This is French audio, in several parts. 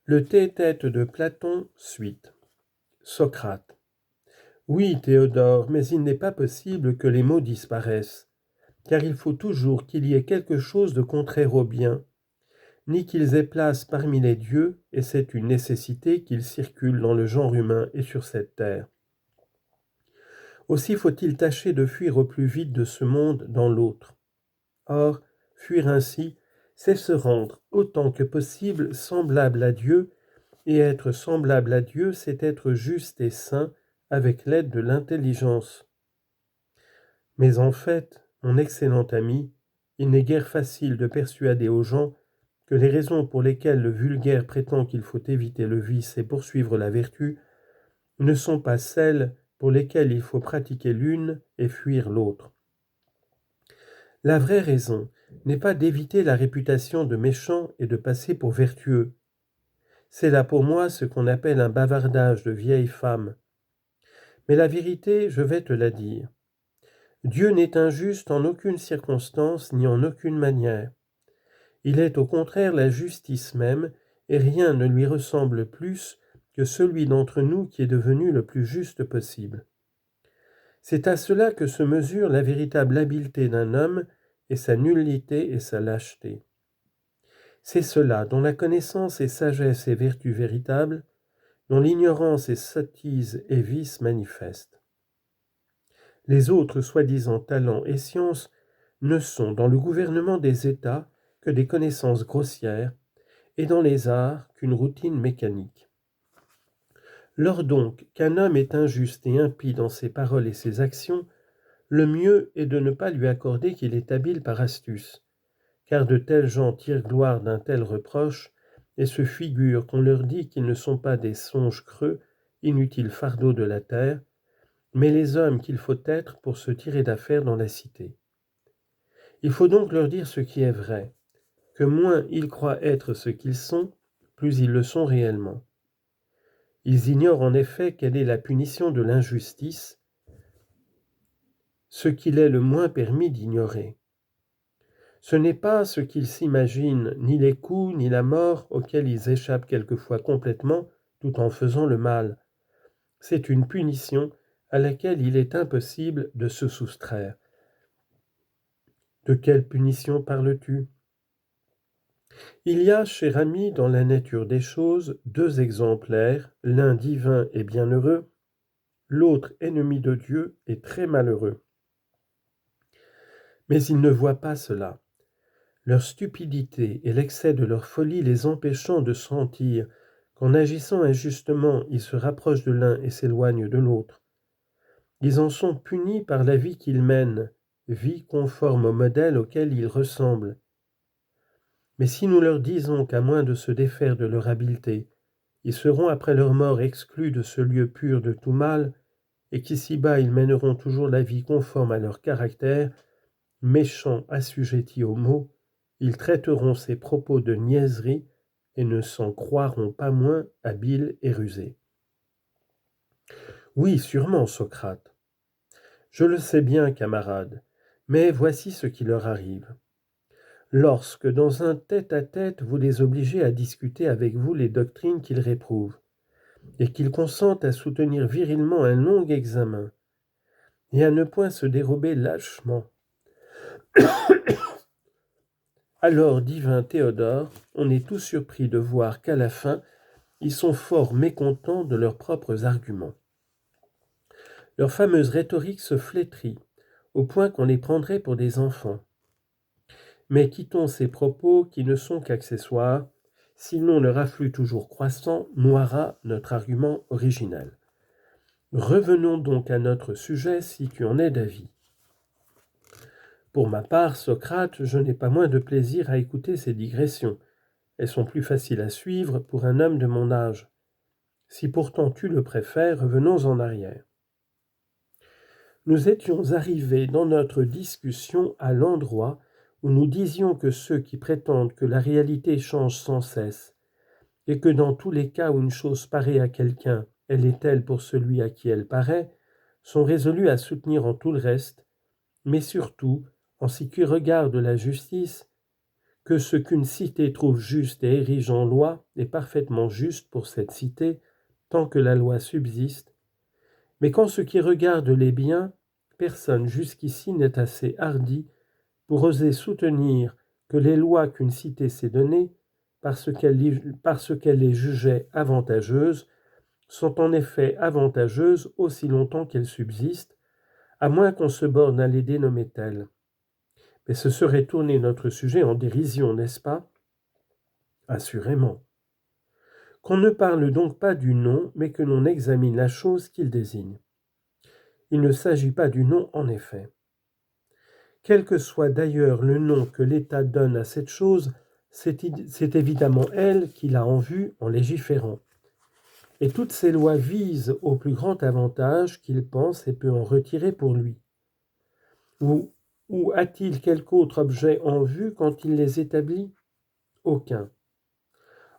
Le tête-tête de Platon, suite. Socrate. Oui, Théodore, mais il n'est pas possible que les mots disparaissent, car il faut toujours qu'il y ait quelque chose de contraire au bien, ni qu'ils aient place parmi les dieux, et c'est une nécessité qu'ils circulent dans le genre humain et sur cette terre. Aussi faut-il tâcher de fuir au plus vite de ce monde dans l'autre. Or, fuir ainsi, c'est se rendre autant que possible semblable à Dieu, et être semblable à Dieu, c'est être juste et saint avec l'aide de l'intelligence. Mais en fait, mon excellent ami, il n'est guère facile de persuader aux gens que les raisons pour lesquelles le vulgaire prétend qu'il faut éviter le vice et poursuivre la vertu ne sont pas celles pour lesquelles il faut pratiquer l'une et fuir l'autre. La vraie raison n'est pas d'éviter la réputation de méchant et de passer pour vertueux. C'est là pour moi ce qu'on appelle un bavardage de vieille femme. Mais la vérité, je vais te la dire. Dieu n'est injuste en aucune circonstance ni en aucune manière. Il est au contraire la justice même, et rien ne lui ressemble plus que celui d'entre nous qui est devenu le plus juste possible. C'est à cela que se mesure la véritable habileté d'un homme et sa nullité et sa lâcheté. C'est cela dont la connaissance est sagesse et vertu véritable, dont l'ignorance est sottise et vice manifeste. Les autres soi-disant talents et sciences ne sont dans le gouvernement des États que des connaissances grossières, et dans les arts qu'une routine mécanique. Lors donc qu'un homme est injuste et impie dans ses paroles et ses actions, le mieux est de ne pas lui accorder qu'il est habile par astuce, car de tels gens tirent gloire d'un tel reproche et se figurent qu'on leur dit qu'ils ne sont pas des songes creux, inutiles fardeaux de la terre, mais les hommes qu'il faut être pour se tirer d'affaire dans la cité. Il faut donc leur dire ce qui est vrai, que moins ils croient être ce qu'ils sont, plus ils le sont réellement. Ils ignorent en effet quelle est la punition de l'injustice, ce qu'il est le moins permis d'ignorer. Ce n'est pas ce qu'ils s'imaginent, ni les coups, ni la mort auxquels ils échappent quelquefois complètement, tout en faisant le mal. C'est une punition à laquelle il est impossible de se soustraire. De quelle punition parles-tu ? Il y a, cher ami, dans la nature des choses, deux exemplaires, l'un divin et bienheureux, l'autre ennemi de Dieu et très malheureux. Mais ils ne voient pas cela. Leur stupidité et l'excès de leur folie les empêchant de sentir qu'en agissant injustement, ils se rapprochent de l'un et s'éloignent de l'autre. Ils en sont punis par la vie qu'ils mènent, vie conforme au modèle auquel ils ressemblent. Mais si nous leur disons qu'à moins de se défaire de leur habileté, ils seront après leur mort exclus de ce lieu pur de tout mal, et qu'ici-bas ils mèneront toujours la vie conforme à leur caractère, méchants assujettis aux maux, ils traiteront ces propos de niaiserie et ne s'en croiront pas moins habiles et rusés. Oui, sûrement, Socrate. Je le sais bien, camarade, mais voici ce qui leur arrive. Lorsque, dans un tête-à-tête, vous les obligez à discuter avec vous les doctrines qu'ils réprouvent, et qu'ils consentent à soutenir virilement un long examen, et à ne point se dérober lâchement, alors, divin Théodore, on est tout surpris de voir qu'à la fin, ils sont fort mécontents de leurs propres arguments. Leur fameuse rhétorique se flétrit, au point qu'on les prendrait pour des enfants. Mais quittons ces propos qui ne sont qu'accessoires, sinon leur afflux toujours croissant noiera notre argument original. Revenons donc à notre sujet si tu en es d'avis. Pour ma part, Socrate, je n'ai pas moins de plaisir à écouter ces digressions. Elles sont plus faciles à suivre pour un homme de mon âge. Si pourtant tu le préfères, revenons en arrière. Nous étions arrivés dans notre discussion à l'endroit où nous disions que ceux qui prétendent que la réalité change sans cesse, et que dans tous les cas où une chose paraît à quelqu'un, elle est telle pour celui à qui elle paraît, sont résolus à soutenir en tout le reste, mais surtout, en ce qui regarde la justice, que ce qu'une cité trouve juste et érige en loi est parfaitement juste pour cette cité, tant que la loi subsiste, mais qu'en ce qui regarde les biens, personne jusqu'ici n'est assez hardi pour oser soutenir que les lois qu'une cité s'est données, parce qu'elle les jugeait avantageuses, sont en effet avantageuses aussi longtemps qu'elles subsistent, à moins qu'on se borne à les dénommer telles. Mais ce serait tourner notre sujet en dérision, n'est-ce pas? Assurément. Qu'on ne parle donc pas du nom, mais que l'on examine la chose qu'il désigne. Il ne s'agit pas du nom en effet. Quel que soit d'ailleurs le nom que l'État donne à cette chose, c'est évidemment elle qui l'a en vue en légiférant. Et toutes ces lois visent au plus grand avantage qu'il pense et peut en retirer pour lui. Ou a-t-il quelque autre objet en vue quand il les établit? Aucun.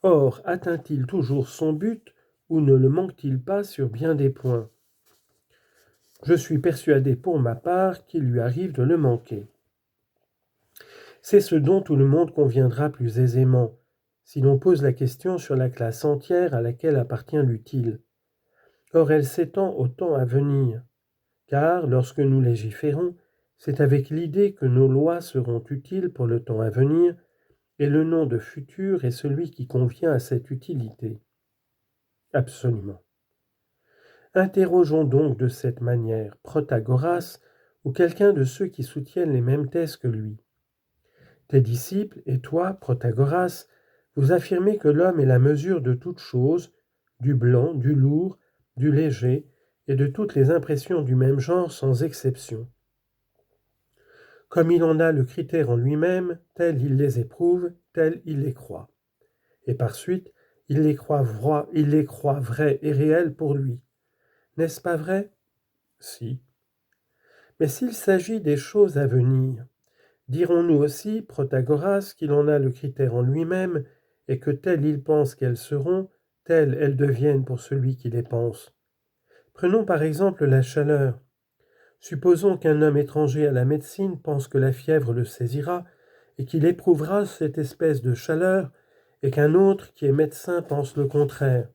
Or, atteint-il toujours son but ou ne le manque-t-il pas sur bien des points? Je suis persuadé pour ma part qu'il lui arrive de le manquer. C'est ce dont tout le monde conviendra plus aisément, si l'on pose la question sur la classe entière à laquelle appartient l'utile. Or elle s'étend au temps à venir, car lorsque nous légiférons, c'est avec l'idée que nos lois seront utiles pour le temps à venir, et le nom de futur est celui qui convient à cette utilité. Absolument. Interrogeons donc de cette manière Protagoras ou quelqu'un de ceux qui soutiennent les mêmes thèses que lui. Tes disciples et toi, Protagoras, vous affirmez que l'homme est la mesure de toutes choses, du blanc, du lourd, du léger, et de toutes les impressions du même genre sans exception. Comme il en a le critère en lui-même, tel il les éprouve, tel il les croit. Et par suite, il les croit vrais et réels pour lui. N'est-ce pas vrai? Si. Mais s'il s'agit des choses à venir, dirons-nous aussi, Protagoras, qu'il en a le critère en lui-même, et que tel il pense qu'elles seront, telles elles deviennent pour celui qui les pense. Prenons par exemple la chaleur. Supposons qu'un homme étranger à la médecine pense que la fièvre le saisira, et qu'il éprouvera cette espèce de chaleur, et qu'un autre qui est médecin pense le contraire.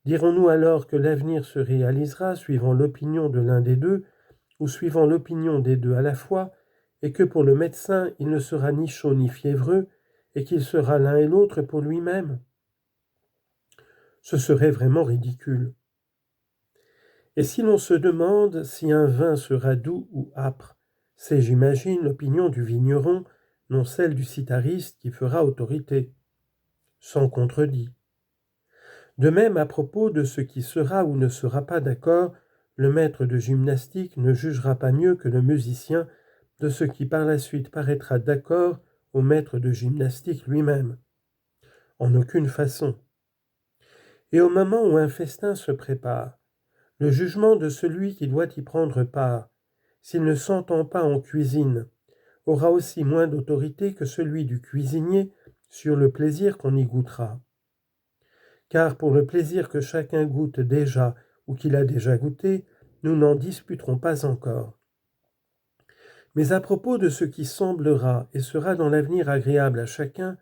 Dirons-nous alors que l'avenir se réalisera suivant l'opinion de l'un des deux, ou suivant l'opinion des deux à la fois, et que pour le médecin il ne sera ni chaud ni fiévreux, et qu'il sera l'un et l'autre pour lui-même? Ce serait vraiment ridicule. Et si l'on se demande si un vin sera doux ou âpre, c'est, j'imagine, l'opinion du vigneron, non celle du citariste, qui fera autorité. Sans contredit. De même, à propos de ce qui sera ou ne sera pas d'accord, le maître de gymnastique ne jugera pas mieux que le musicien de ce qui par la suite paraîtra d'accord au maître de gymnastique lui-même. En aucune façon. Et au moment où un festin se prépare, le jugement de celui qui doit y prendre part, s'il ne s'entend pas en cuisine, aura aussi moins d'autorité que celui du cuisinier sur le plaisir qu'on y goûtera. Car pour le plaisir que chacun goûte déjà ou qu'il a déjà goûté, nous n'en disputerons pas encore. Mais à propos de ce qui semblera et sera dans l'avenir agréable à chacun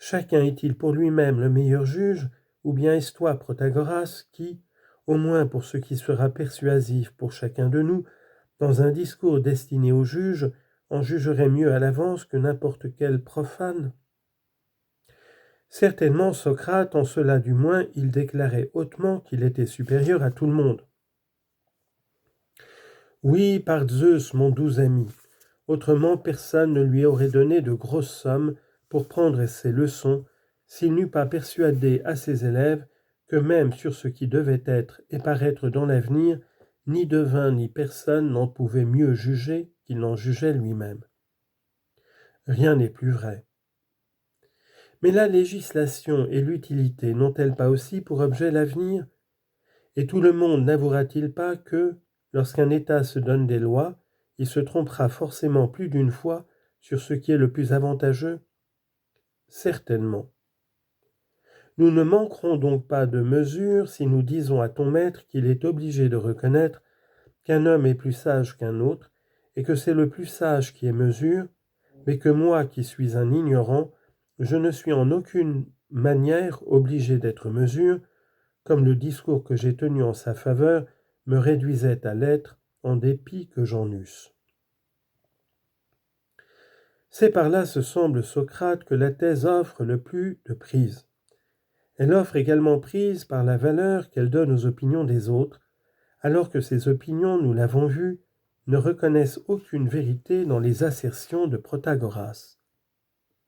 est-il pour lui-même le meilleur juge, ou bien est-ce toi, Protagoras, qui, au moins pour ce qui sera persuasif pour chacun de nous, dans un discours destiné au juge, en jugerait mieux à l'avance que n'importe quel profane? Certainement Socrate, en cela du moins, il déclarait hautement qu'il était supérieur à tout le monde. Oui, par Zeus, mon doux ami, autrement personne ne lui aurait donné de grosses sommes pour prendre ses leçons, s'il n'eût pas persuadé à ses élèves que même sur ce qui devait être et paraître dans l'avenir, ni devin ni personne n'en pouvait mieux juger qu'il n'en jugeait lui-même. Rien n'est plus vrai. Mais la législation et l'utilité n'ont-elles pas aussi pour objet l'avenir? Et tout le monde n'avouera-t-il pas que, lorsqu'un État se donne des lois, il se trompera forcément plus d'une fois sur ce qui est le plus avantageux? Certainement. Nous ne manquerons donc pas de mesure si nous disons à ton maître qu'il est obligé de reconnaître qu'un homme est plus sage qu'un autre, et que c'est le plus sage qui est mesure, mais que moi qui suis un ignorant, je ne suis en aucune manière obligé d'être mesure, comme le discours que j'ai tenu en sa faveur me réduisait à l'être, en dépit que j'en eusse. C'est par là, se semble Socrate, que la thèse offre le plus de prise. Elle offre également prise par la valeur qu'elle donne aux opinions des autres, alors que ces opinions, nous l'avons vu, ne reconnaissent aucune vérité dans les assertions de Protagoras.